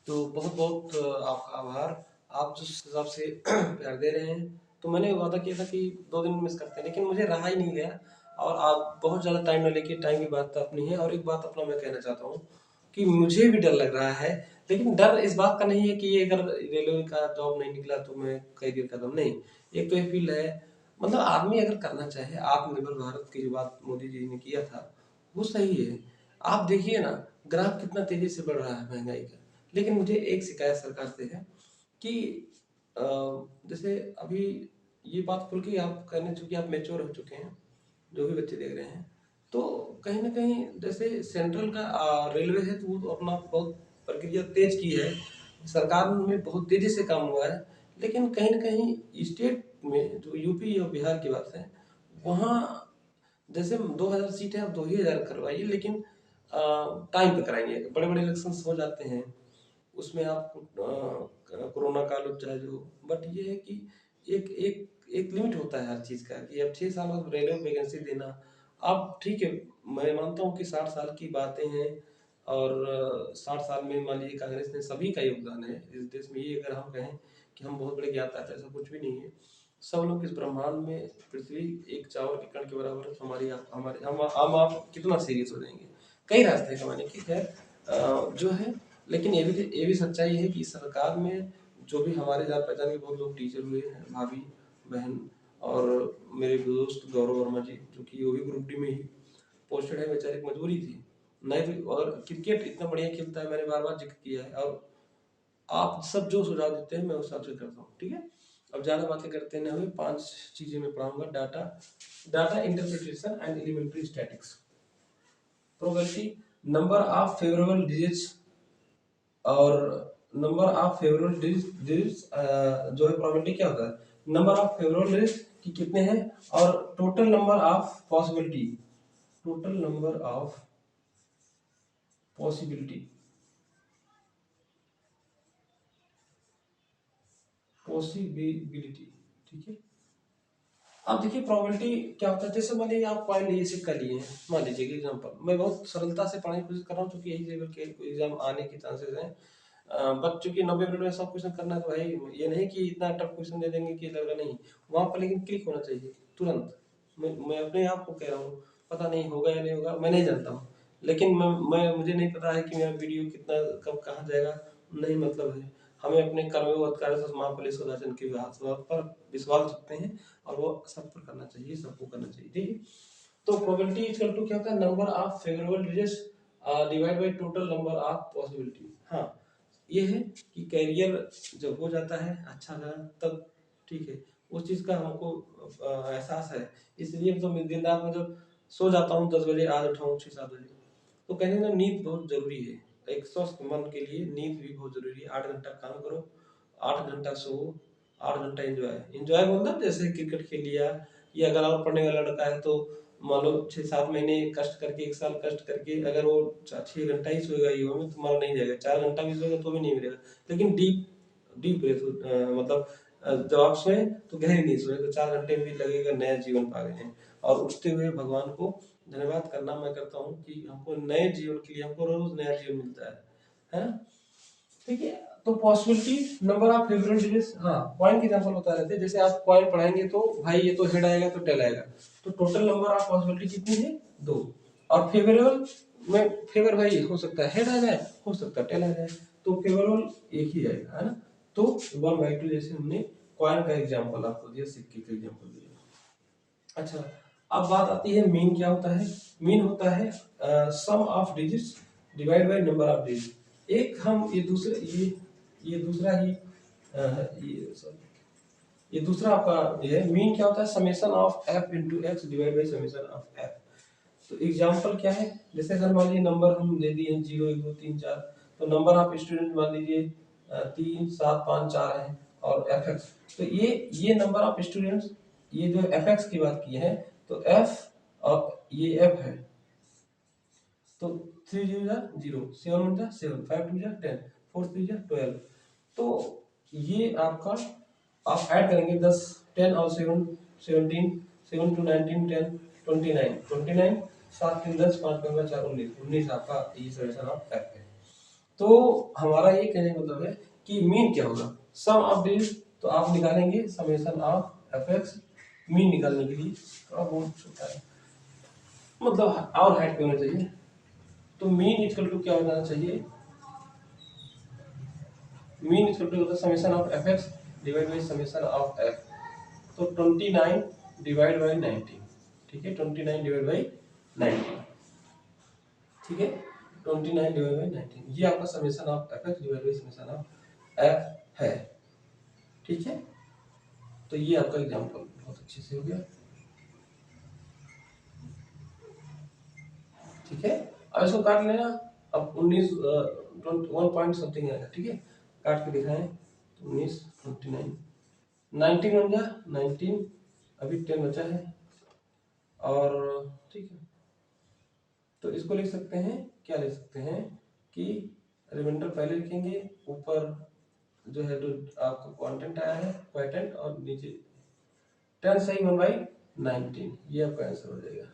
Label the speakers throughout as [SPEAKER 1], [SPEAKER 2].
[SPEAKER 1] तो बहुत-बहुत आपका आभार। आप जिस हिसाब से प्यार दे रहे हैं, तो मैंने वादा किया था कि 2 दिन मिस करते हैं, लेकिन मुझे रहा ही नहीं गया और आप बहुत ज़्यादा टाइम ना लेके टाइम की बात तो अपनी है और एक बात अपना मैं कहना चाहता हूँ कि मुझे भी डर लग रहा है, लेकिन डर इस बात का नहीं है कि ये अगर रेलवे का जॉब नहीं निकला तो मैं करियर खत्म, नहीं। एक तो ये फ़ील्ड है, मतलब आदमी अगर करना चाहे, आत्मनिर्भर भारत की जो बात मोदी जी ने किया था, वो सही है। आप देखिए ना, ग्राफ कितना तेज़ी से बढ़ रहा है महँगाई का। लेकिन मुझे एक शिकायत सरकार से है कि अ, जैसे अभी ये बात खुल के आप कहने, चूँकि आप मैच्योर हो चुके हैं, जो भी बच्चे देख रहे हैं, तो कहीं न कहीं जैसे सेंट्रल का रेलवे है, तो वो तो अपना बहुत प्रक्रिया तेज़ की है। सरकार में बहुत तेज़ी से काम हुआ है, लेकिन कहीं न कहीं स्टेट में जो यूपी और बिहार की बात है, वहाँ जैसे 2000 सीटें आप 2000 करवाइए, लेकिन टाइम पे कराइए। बड़े-बड़े इलेक्शंस हो जाते हैं, उसमें आप कोरोना काल हो चाहे जो, बट ये है कि एक एक एक लिमिट होता है हर चीज़ का कि अब 6 साल बाद रेलवे में वैकेंसी देना। अब ठीक है, मैं मानता हूँ कि 60 साल की बातें हैं और 60 साल में मान लीजिए कांग्रेस ने सभी का योगदान है इस देश में। ये अगर हम कहें कि हम बहुत बड़े ज्ञाता हैं, तो ऐसा कुछ भी नहीं है। सब लोग इस ब्रह्मांड में, पृथ्वी एक चावल के कण के बराबर है, तो हमारी आप हमारे हम आप कितना सीरियस हो जाएंगे। कई रास्ते हैं कमाने के, खैर जो है। लेकिन ये भी सच्चाई है कि सरकार में जो भी हमारे जान पहचान के बहुत लोग टीचर हुए हैं, भाभी बहन, और मेरे दोस्त गौरव वर्मा जी, जो कि वो भी ग्रुप डी में ही पोस्टेड है, बेचारे की मजबूरी थी। नहीं तो, और क्रिकेट इतना बढ़िया खेलता है, मैंने बार बार जिक्र किया है, और आप सब जो सुझाव देते हैं मैं उस हिसाब से करता हूँ, ठीक है। अब ज़्यादा बातें करते न हुए 5 चीज़ें मैं पढ़ाऊंगा। Data data interpretation and elementary statics, probability, number of favourable digits, और नंबर ऑफ फेवरेबल डिजिट्स जो है प्रोबेबिलिटी क्या होता है, नंबर ऑफ फेवरेबल डिजिट्स कि कितने हैं, और total number of possibility, total number of possibility possibility, ठीक है। अब देखिए प्रोबेबिलिटी क्या होता है, जैसे मान लीजिए आप कॉइन लिए, सिक्का लिए हैं, मान लीजिए कि एग्जांपल, मैं बहुत सरलता से पढ़ने की कोशिश कर रहा हूँ क्योंकि यही लेवल के एग्जाम आने के चांसेस हैं। बट चूंकि 90 मिनट में सब क्वेश्चन करना है, तो भाई ये नहीं कि इतना टफ क्वेश्चन दे देंगे कि लगेगा नहीं, वहाँ पर लेकिन क्लिक होना चाहिए तुरंत। मैं अपने आप को कह रहा हूँ, पता नहीं होगा या नहीं होगा, मैं नहीं जानता हूँ, लेकिन मैं मुझे नहीं पता है कि मेरा वीडियो कितना कब कहाँ जाएगा, नहीं मतलब है। हमें अपने कर्मयोग कार्य से महाबली सदाचन के हाथ पर विश्वास रखते हैं, और वो सब पर करना चाहिए, सबको करना चाहिए, ठीक है। तो प्रोबेबिलिटी इक्वल टू क्या होता है, number of favourable digits divide by total number of possibility. हाँ, ये है कि कैरियर जब हो जाता है अच्छा लगा तब, ठीक है, उस चीज़ का हमको एहसास है। इसलिए तो मैं दिन रात में जब सो जाता हूँ 10 बजे, आज उठाऊँ 6-7 बजे, तो कहने ना नींद बहुत जरूरी है। एक स्वस्थ मन के लिए नींद भी बहुत जरूरी है। 8 घंटा काम करो, 8 घंटा सो, 8 घंटा एंजॉय एंजॉय मतलब जैसे क्रिकेट खेल लिया, या अगर और पढ़ने वाला लड़का है तो मान लो 6-7 महीने कष्ट करके, 1 साल कष्ट करके, अगर वो 6 घंटा ही सोएगा युवा में, तुम्हारा नहीं जाएगा। 4 घंटा भी सोएगा तो भी नहीं मिलेगा। लेकिन डीप डीप ब्रेथ, मतलब जब आप सोए तो गहरी नींद सोए, तो 4 घंटे भी लगेगा, नया जीवन पा गए हैं। और उठते हुए भगवान को धन्यवाद करना मैं करता हूँ कि हमको नए जीवन के लिए, हमको रोज नया जीवन मिलता है ना। ठीक है। तो possibility number of favourable digits, हाँ कॉइन की एग्जांपल बता रहे थे, जैसे आप कॉइन पढ़ाएंगे तो भाई ये तो हेड आएगा तो टेल आएगा, तो टोटल नंबर ऑफ पॉसिबिलिटी कितनी है, 2। और फेवरेबल में फेवर भाई हो सकता है हेड आ जाए, हो सकता है टेल आ जाए, तो फेवरेबल एक ही आएगा, है ना। तो 1/2 जैसे हमने कॉइन का एग्जाम्पल आपको दिया, सिक्के का एग्जाम्पल दिया। अच्छा, अब बात आती है मीन क्या होता है। मीन होता है sum of digits divide by number of digits. एक हम ये दूसरा ही ये दूसरा आपका ये है। मीन क्या होता है, summation of F into x divide by summation of F. तो एग्जांपल क्या है, जैसे अगर मान लीजिए नंबर हम दे दिए 0 1 2 3 4, तो नंबर ऑफ स्टूडेंट मान लीजिए 3 7 5 4 है, और एफ एक्स, तो ये नंबर ऑफ स्टूडेंट्स, ये जो एफ एक्स की बात की है, तो एफ और ये एफ है, तो 3 0 जा 0, 7 1 जा 7, 5 2 जा 10, 4 3 जा 12। तो ये आपका आप ऐड करेंगे 10, 10 और 7 17, 7 to 19 10 29, 7 3 10, 5 5 4 19, 19 आपका ये सॉल्यूशन ऑफ एफ है। तो हमारा ये कहने का मतलब है कि मीन क्या होगा, सम ऑफ डिजिट, तो आप निकालेंगे summation of F x, mean निकालने के लिए थोड़ा बहुत छोटा है, मतलब और हाइट पे होना चाहिए। तो मीन इक्वल टू क्या हो जाना चाहिए, मीन इक्वल टू होता है summation of F x divide by summation of F. तो 29 डिवाइड बाई 19, ठीक है, 29 डिवाइड बाई 19, ठीक है, 29 डिवाइड बाई 19, ये आपका summation of F x divide by summation of F है, ठीक है। तो ये आपका एग्जांपल बहुत अच्छे से हो गया, ठीक है। अब इसको काट लेना, अब 19 1 पॉइंट समथिंग आएगा, ठीक है, काट के दिखाएं तो 19 29 19 बन गया, 19 अभी 10 बचा है, और ठीक है, तो इसको लिख सकते हैं, क्या लिख सकते हैं कि रिमाइंडर पहले लिखेंगे, ऊपर जो है जो आपका क्वांटेंट आया है क्वांटेंट, और नीचे 10 सही 1/19, ये आपका आंसर हो जाएगा,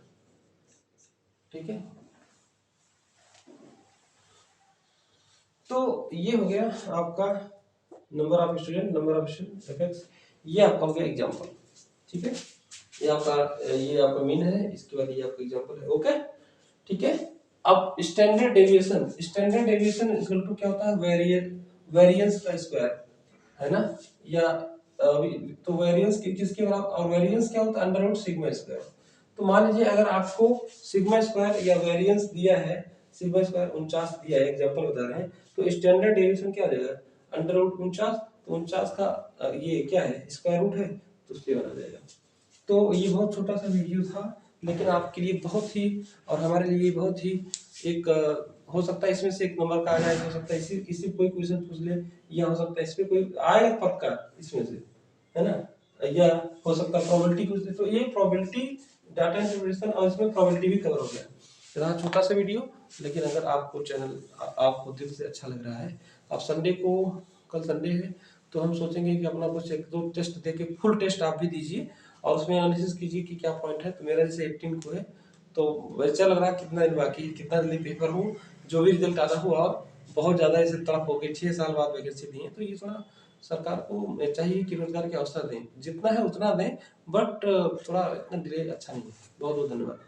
[SPEAKER 1] ठीक है। तो ये हो गया आपका number of student, number of student F x, ये आपका हो गया एग्जांपल, ठीक है। ये आपका मीन है, इसके बाद ये आपका एग्जांपल है, ओके, ठीक है। अब standard deviation, standard deviation equal to क्या होता है, वेरिएंस का स्क्वायर, है ना, या तो वेरिएंस किसके बराबर, और वेरिएंस क्या होता है, अंडर रूट सिग्मा स्क्वायर। तो मान लीजिए अगर आपको सिग्मा स्क्वायर या वेरिएंस दिया है, सिग्मा स्क्वायर 49 दिया है, एग्जांपल बता रहे हैं, तो स्टैंडर्ड डेविएशन क्या आ जाएगा, अंडर रूट 49, तो 49 का ये क्या है, स्क्वायर रूट है, तो उससे बना जाएगा। तो ये बहुत छोटा सा वीडियो था, लेकिन आपके लिए बहुत ही और हमारे लिए बहुत ही एक हो सकता है इसमें से एक नंबर का आ जाए, हो सकता है इसी कोई क्वेश्चन पूछ ले, या हो सकता है इसमें कोई आएगा पक्का इसमें से, है ना, या हो सकता है प्रोबेबिलिटी कुछ दे, तो ये प्रोबेबिलिटी डाटा इंटरप्रिटेशन और इसमें प्रोबेबिलिटी भी कवर हो गया। रहा छोटा सा वीडियो, लेकिन अगर आपको चैनल आपको दिल से अच्छा लग रहा है, आप संडे को, कल संडे है, तो हम सोचेंगे कि अपना कुछ 1-2 टेस्ट देके फुल टेस्ट आप भी दीजिए और उसमें एनालिसिस कीजिए कि क्या पॉइंट है। तो मेरा जैसे 18 को है, तो वैसा लग रहा है कितना दिन बाकी, कितना जल्दी पेपर हो, जो भी रिजल्ट आता हो, और बहुत ज़्यादा ऐसे तड़प हो गई 6 साल बाद वैकेंसी दी है, तो ये थोड़ा सरकार को चाहिए कि रोजगार के अवसर दें, जितना है उतना दें, बट थोड़ा इतना डिले अच्छा नहीं है। बहुत बहुत धन्यवाद।